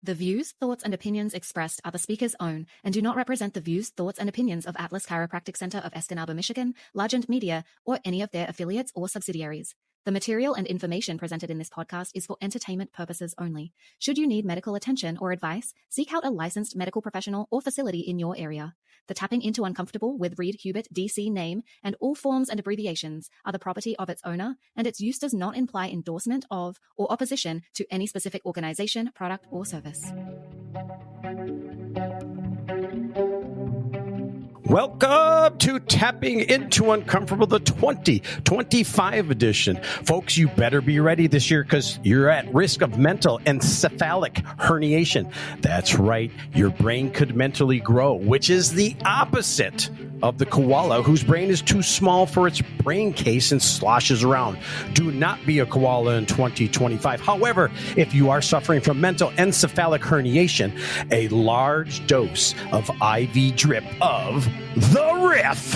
The views, thoughts, and opinions expressed are the speaker's own and do not represent the views, thoughts, and opinions of Atlas Chiropractic Center of Escanaba, Michigan, Largent Media, or any of their affiliates or subsidiaries. The material and information presented in this podcast is for entertainment purposes only. Should you need medical attention or advice, seek out a licensed medical professional or facility in your area. The Tapping into Uncomfortable with Reade Hubert DC name and all forms and abbreviations are the property of its owner, and its use does not imply endorsement of or opposition to any specific organization, product, or service. Welcome to Tapping into Uncomfortable, the 2025 edition. Folks, you better be ready this year because you're at risk of mental encephalic herniation. That's right, your brain could mentally grow, which is the opposite of the koala whose brain is too small for its brain case and sloshes around. Do not be a koala in 2025. However, if you are suffering from mental encephalic herniation, a large dose of IV drip of the Riff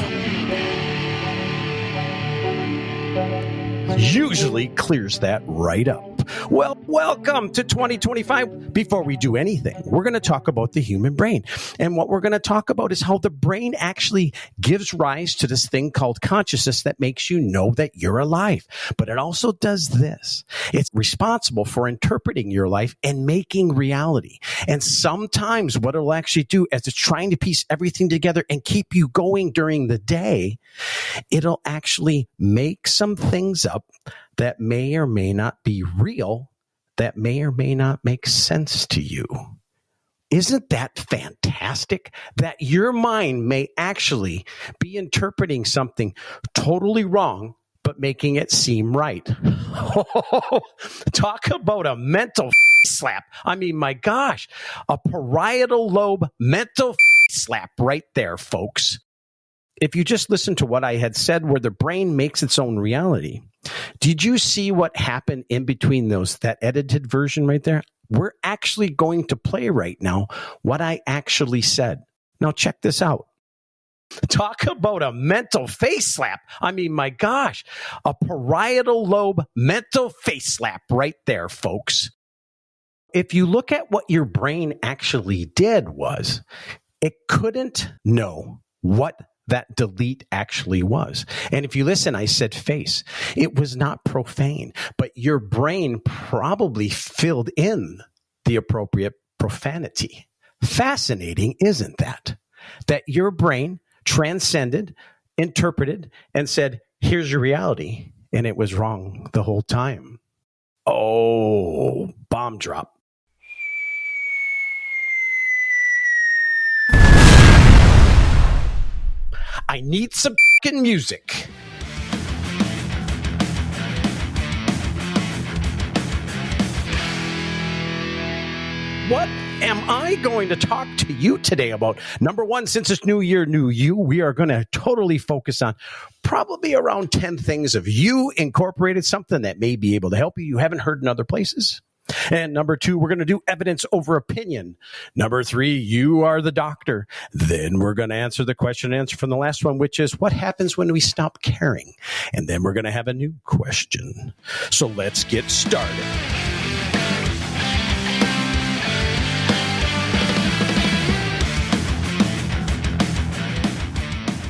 usually clears that right up. Well, welcome to 2025. Before we do anything, we're going to talk about the human brain. And what we're going to talk about is how the brain actually gives rise to this thing called consciousness that makes you know that you're alive. But it also does this. It's responsible for interpreting your life and making reality. And sometimes what it'll actually do as it's trying to piece everything together and keep you going during the day, it'll actually make some things up that may or may not be real, that may or may not make sense to you. Isn't that fantastic? That your mind may actually be interpreting something totally wrong, but making it seem right. Talk about a mental slap. I mean, my gosh, a parietal lobe mental slap right there, folks. If you just listen to what I had said, where the brain makes its own reality, did you see what happened in between those, that edited version right there? We're actually going to play right now what I actually said. Now check this out. Talk about a mental face slap. I mean, my gosh, a parietal lobe mental face slap right there, folks. If you look at what your brain actually did was, it couldn't know what that delete actually was. And if you listen, I said face. It was not profane, but your brain probably filled in the appropriate profanity. Fascinating, isn't that? That your brain transcended, interpreted, and said, here's your reality. And it was wrong the whole time. Oh, bomb drop. I need some fucking music. What am I going to talk to you today about? Number one, since it's New Year, New You, we are going to totally focus on probably around 10 things of you incorporated, something that may be able to help you haven't heard in other places. And number two, we're going to do evidence over opinion. Number three, you are the doctor. Then we're going to answer the question and answer from the last one, which is what happens when we stop caring? And then we're going to have a new question. So let's get started.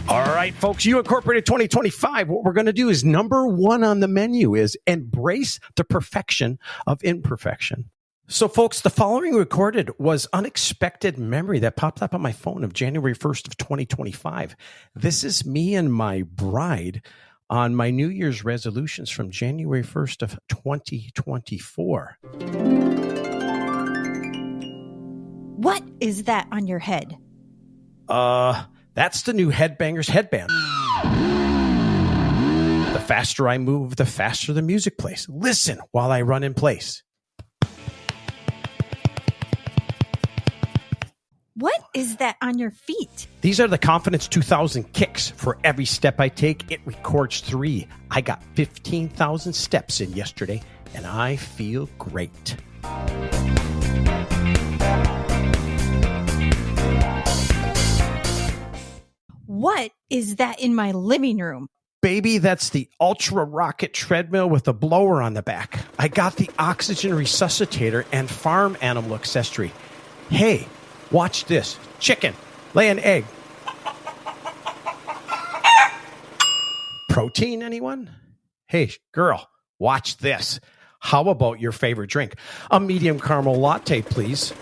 All right, folks, you incorporated 2025. What we're going to do is number one on the menu is embrace the perfection of imperfection. So, folks, the following recorded was unexpected memory that popped up on my phone of January 1st of 2025. This is me and my bride on my New Year's resolutions from January 1st of 2024. What is that on your head? That's the new Headbangers headband. The faster I move, the faster the music plays. Listen while I run in place. What is that on your feet? These are the Confidence 2000 kicks. For every step I take, it records 3. I got 15,000 steps in yesterday, and I feel great. What is that in my living room? Baby, that's the ultra rocket treadmill with a blower on the back. I got the oxygen resuscitator and farm animal accessory. Hey, watch this. Chicken, lay an egg. Protein, anyone? Hey, girl, watch this. How about your favorite drink? A medium caramel latte, please.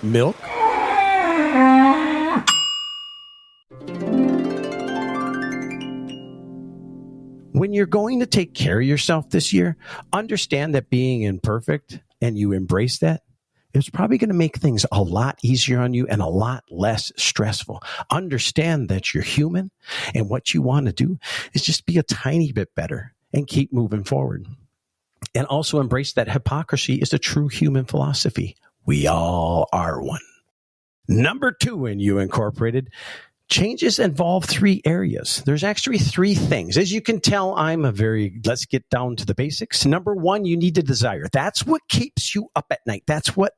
Milk? When you're going to take care of yourself this year, understand that being imperfect and you embrace that, it's probably going to make things a lot easier on you and a lot less stressful. Understand that you're human and what you want to do is just be a tiny bit better and keep moving forward. And also embrace that hypocrisy is a true human philosophy. We all are one. Number 2 in You Incorporated, changes involve 3 areas. There's actually 3 things. As you can tell, let's get down to the basics. Number 1, you need a desire. That's what keeps you up at night. That's what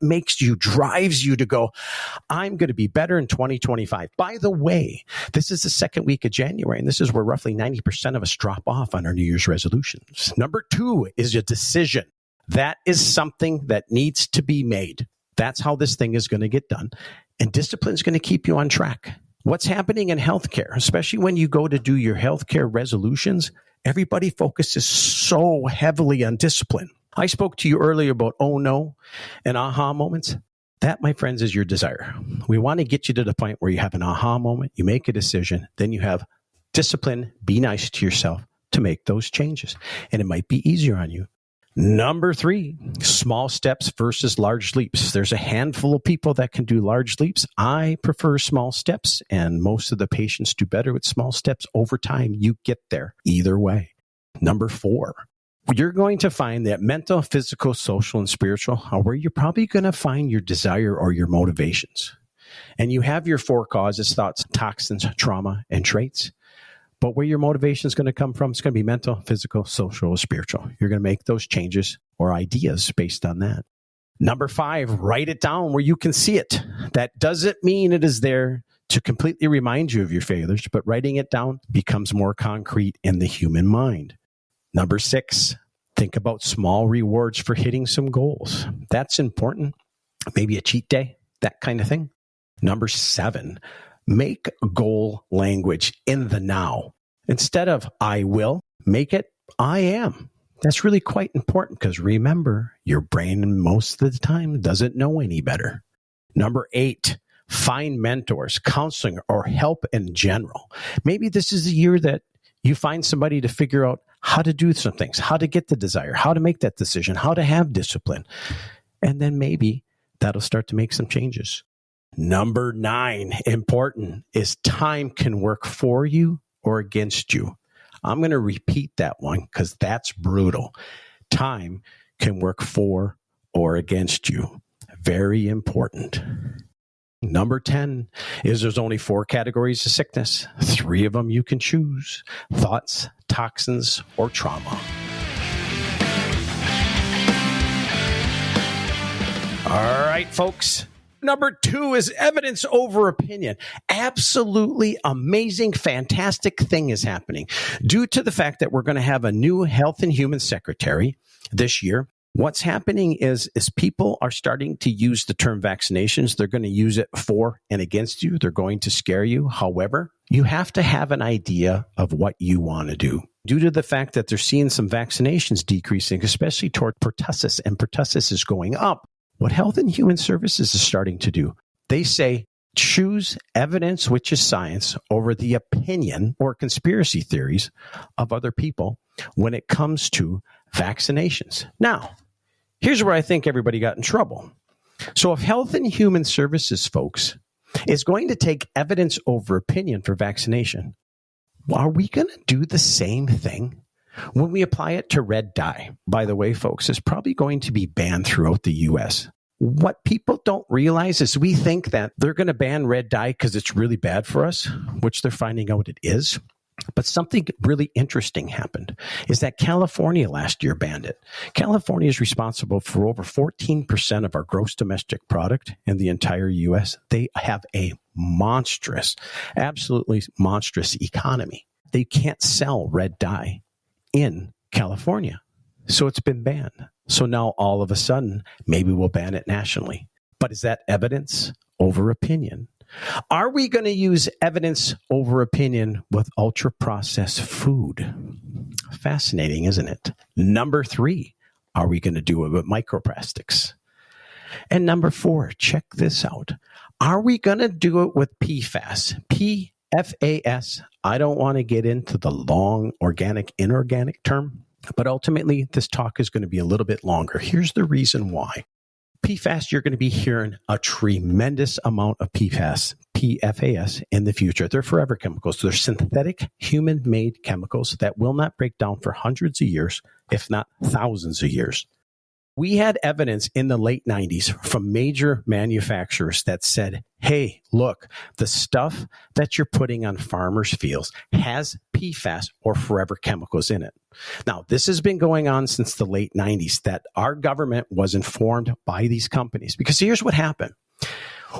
drives you to go, I'm going to be better in 2025. By the way, this is the second week of January, and this is where roughly 90% of us drop off on our New Year's resolutions. Number 2 is a decision. That is something that needs to be made. That's how this thing is going to get done. And discipline is going to keep you on track. What's happening in healthcare, especially when you go to do your healthcare resolutions, everybody focuses so heavily on discipline. I spoke to you earlier about oh no and aha moments. That, my friends, is your desire. We want to get you to the point where you have an aha moment, you make a decision, then you have discipline, be nice to yourself to make those changes. And it might be easier on you. Number 3, small steps versus large leaps. There's a handful of people that can do large leaps. I prefer small steps, and most of the patients do better with small steps. Over time, you get there either way. Number 4, you're going to find that mental, physical, social, and spiritual are where you're probably going to find your desire or your motivations. And you have your 4 causes, thoughts, toxins, trauma, and traits. But where your motivation is going to come from, it's going to be mental, physical, social, or spiritual. You're going to make those changes or ideas based on that. Number 5, write it down where you can see it. That doesn't mean it is there to completely remind you of your failures, but writing it down becomes more concrete in the human mind. Number 6, think about small rewards for hitting some goals. That's important. Maybe a cheat day, that kind of thing. Number 7, make goal language in the now. Instead of I will, make it I am. That's really quite important because remember, your brain most of the time doesn't know any better. Number 8, find mentors, counseling, or help in general. Maybe this is a year that you find somebody to figure out how to do some things, how to get the desire, how to make that decision, how to have discipline. And then maybe that'll start to make some changes. Number 9, important, is time can work for you or against you. I'm going to repeat that one because that's brutal. Time can work for or against you. Very important. Number 10 is there's only 4 categories of sickness. 3 of them you can choose: thoughts, toxins, or trauma. All right, folks. Number 2 is evidence over opinion. Absolutely amazing, fantastic thing is happening. Due to the fact that we're going to have a new Health and Human Secretary this year, what's happening is people are starting to use the term vaccinations. They're going to use it for and against you. They're going to scare you. However, you have to have an idea of what you want to do. Due to the fact that they're seeing some vaccinations decreasing, especially toward pertussis, and pertussis is going up, what Health and Human Services is starting to do, they say, choose evidence, which is science, over the opinion or conspiracy theories of other people when it comes to vaccinations. Now, here's where I think everybody got in trouble. So if Health and Human Services, folks, is going to take evidence over opinion for vaccination, are we going to do the same thing when we apply it to red dye? By the way, folks, it's probably going to be banned throughout the U.S. What people don't realize is we think that they're going to ban red dye because it's really bad for us, which they're finding out it is. But something really interesting happened is that California last year banned it. California is responsible for over 14% of our gross domestic product in the entire U.S. They have a monstrous, absolutely monstrous economy. They can't sell red dye in California. So it's been banned. So now all of a sudden, maybe we'll ban it nationally. But is that evidence over opinion? Are we going to use evidence over opinion with ultra-processed food? Fascinating, isn't it? Number 3, are we going to do it with microplastics? And number 4, check this out. Are we going to do it with PFAS? PFAS. I don't want to get into the long organic, inorganic term, but ultimately this talk is going to be a little bit longer. Here's the reason why. PFAS, you're going to be hearing a tremendous amount of PFAS in the future. They're forever chemicals. They're synthetic, human-made chemicals that will not break down for hundreds of years, if not thousands of years. We had evidence in the late 90s from major manufacturers that said, hey, look, the stuff that you're putting on farmers' fields has PFAS or forever chemicals in it. Now, this has been going on since the late 90s that our government was informed by these companies. Because here's what happened.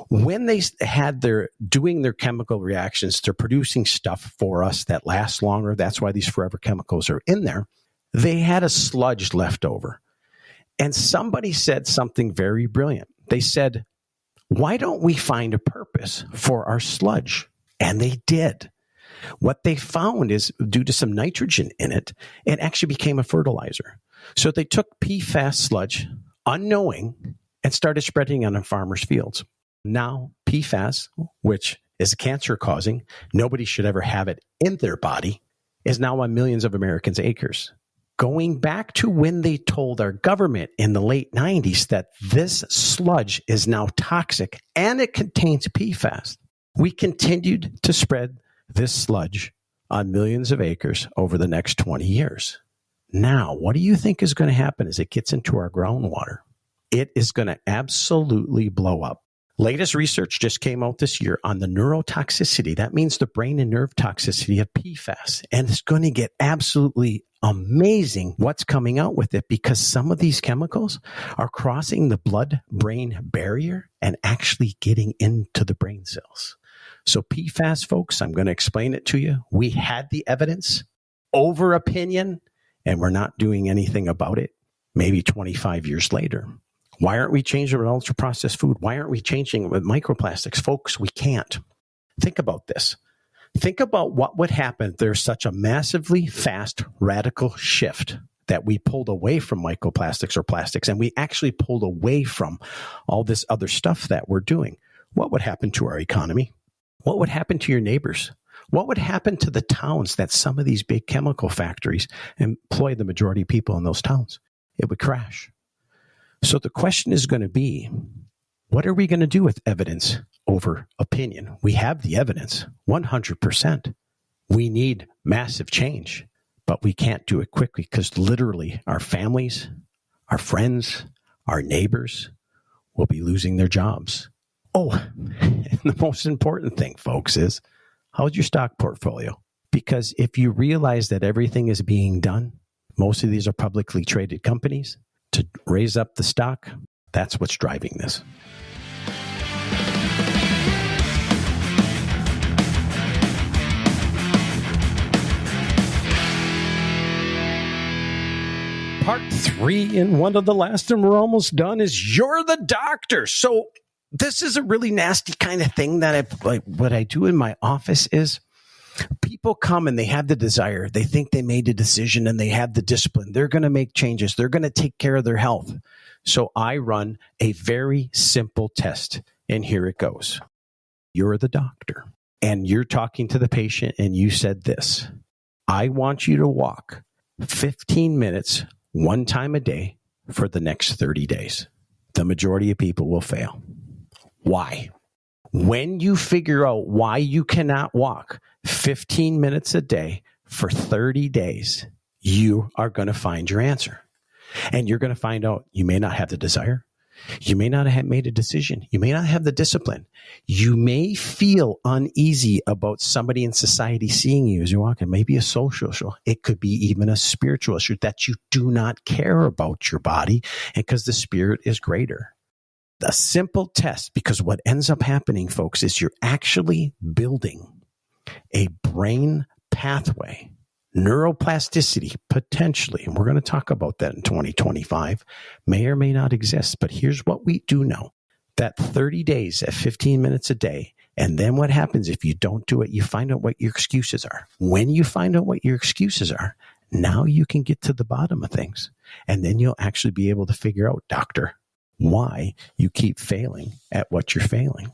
When they had doing their chemical reactions, they're producing stuff for us that lasts longer. That's why these forever chemicals are in there. They had a sludge left over. And somebody said something very brilliant. They said, why don't we find a purpose for our sludge? And they did. What they found is due to some nitrogen in it, it actually became a fertilizer. So they took PFAS sludge, unknowing, and started spreading it on farmers' fields. Now, PFAS, which is cancer causing, nobody should ever have it in their body, is now on millions of Americans' acres. Going back to when they told our government in the late 90s that this sludge is now toxic and it contains PFAS, we continued to spread this sludge on millions of acres over the next 20 years. Now, what do you think is going to happen as it gets into our groundwater? It is going to absolutely blow up. Latest research just came out this year on the neurotoxicity. That means the brain and nerve toxicity of PFAS. And it's going to get absolutely amazing what's coming out with it because some of these chemicals are crossing the blood-brain barrier and actually getting into the brain cells. So PFAS, folks, I'm going to explain it to you. We had the evidence over opinion, and we're not doing anything about it maybe 25 years later. Why aren't we changing with ultra-processed food? Why aren't we changing with microplastics? Folks, we can't. Think about this. Think about what would happen if there's such a massively fast, radical shift that we pulled away from microplastics or plastics, and we actually pulled away from all this other stuff that we're doing. What would happen to our economy? What would happen to your neighbors? What would happen to the towns that some of these big chemical factories employ the majority of people in those towns? It would crash. So the question is going to be, what are we going to do with evidence over opinion? We have the evidence, 100%. We need massive change, but we can't do it quickly because literally our families, our friends, our neighbors will be losing their jobs. Oh, and the most important thing, folks, is how's your stock portfolio? Because if you realize that everything is being done, most of these are publicly traded companies, to raise up the stock, that's what's driving this. Part 3 and one of the last, and we're almost done, is You're the Doctor. So this is a really nasty kind of thing that what I do in my office is people come and they have the desire. They think they made a decision and they have the discipline. They're going to make changes. They're going to take care of their health. So I run a very simple test, and here it goes. You're the doctor, and you're talking to the patient, and you said this: I want you to walk 15 minutes one time a day for the next 30 days. The majority of people will fail. Why? When you figure out why you cannot walk 15 minutes a day for 30 days, you are going to find your answer. And you're going to find out you may not have the desire. You may not have made a decision. You may not have the discipline. You may feel uneasy about somebody in society seeing you as you're walking. Maybe a social issue. It could be even a spiritual issue that you do not care about your body, and because the spirit is greater. A simple test, because what ends up happening, folks, is you're actually building a brain pathway, neuroplasticity, potentially, and we're going to talk about that in 2025, may or may not exist. But here's what we do know, that 30 days at 15 minutes a day. And then what happens if you don't do it? You find out what your excuses are. When you find out what your excuses are, now you can get to the bottom of things. And then you'll actually be able to figure out, doctor, why you keep failing at what you're failing.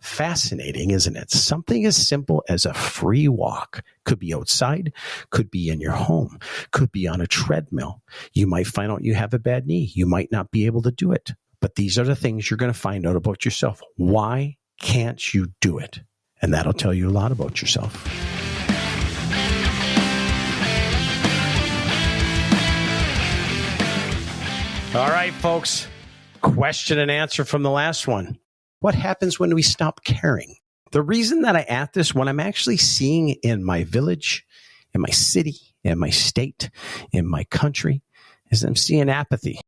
Fascinating, isn't it? Something as simple as a free walk. Could be outside, could be in your home, could be on a treadmill. You might find out you have a bad knee. You might not be able to do it. But these are the things you're going to find out about yourself. Why can't you do it? And that'll tell you a lot about yourself. All right, folks. Question and answer from the last one. What happens when we stop caring? The reason that I ask this, when I'm actually seeing in my village, in my city, in my state, in my country, is I'm seeing apathy.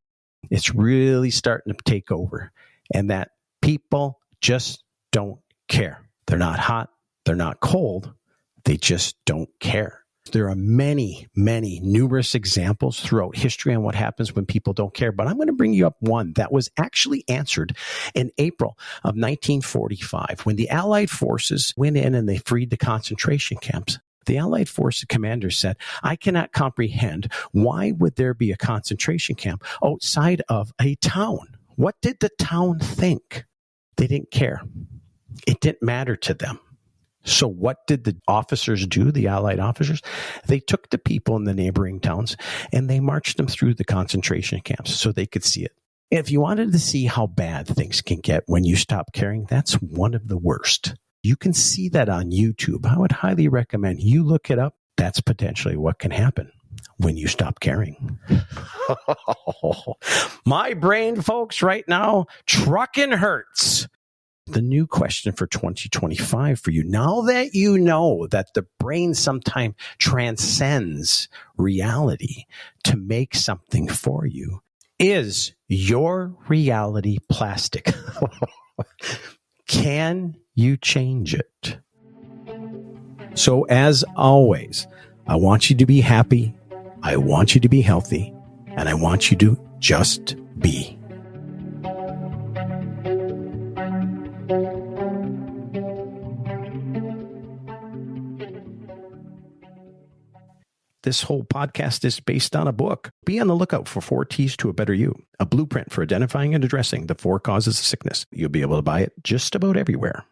It's really starting to take over, and that people just don't care. They're not hot. They're not cold. They just don't care. There are many, numerous examples throughout history on what happens when people don't care. But I'm going to bring you up one that was actually answered in April of 1945 when the Allied forces went in and they freed the concentration camps. The Allied force commander said, I cannot comprehend why would there be a concentration camp outside of a town? What did the town think? They didn't care. It didn't matter to them. So what did the officers do, the Allied officers? They took the people in the neighboring towns and they marched them through the concentration camps so they could see it. If you wanted to see how bad things can get when you stop caring, that's one of the worst. You can see that on YouTube. I would highly recommend you look it up. That's potentially what can happen when you stop caring. My brain, folks, right now, trucking hurts. The new question for 2025 for you, now that you know that the brain sometimes transcends reality to make something for you, is your reality plastic? Can you change it? So as always, I want you to be happy. I want you to be healthy. And I want you to just be. This whole podcast is based on a book. Be on the lookout for 4 T's to a Better You, a blueprint for identifying and addressing the 4 causes of sickness. You'll be able to buy it just about everywhere.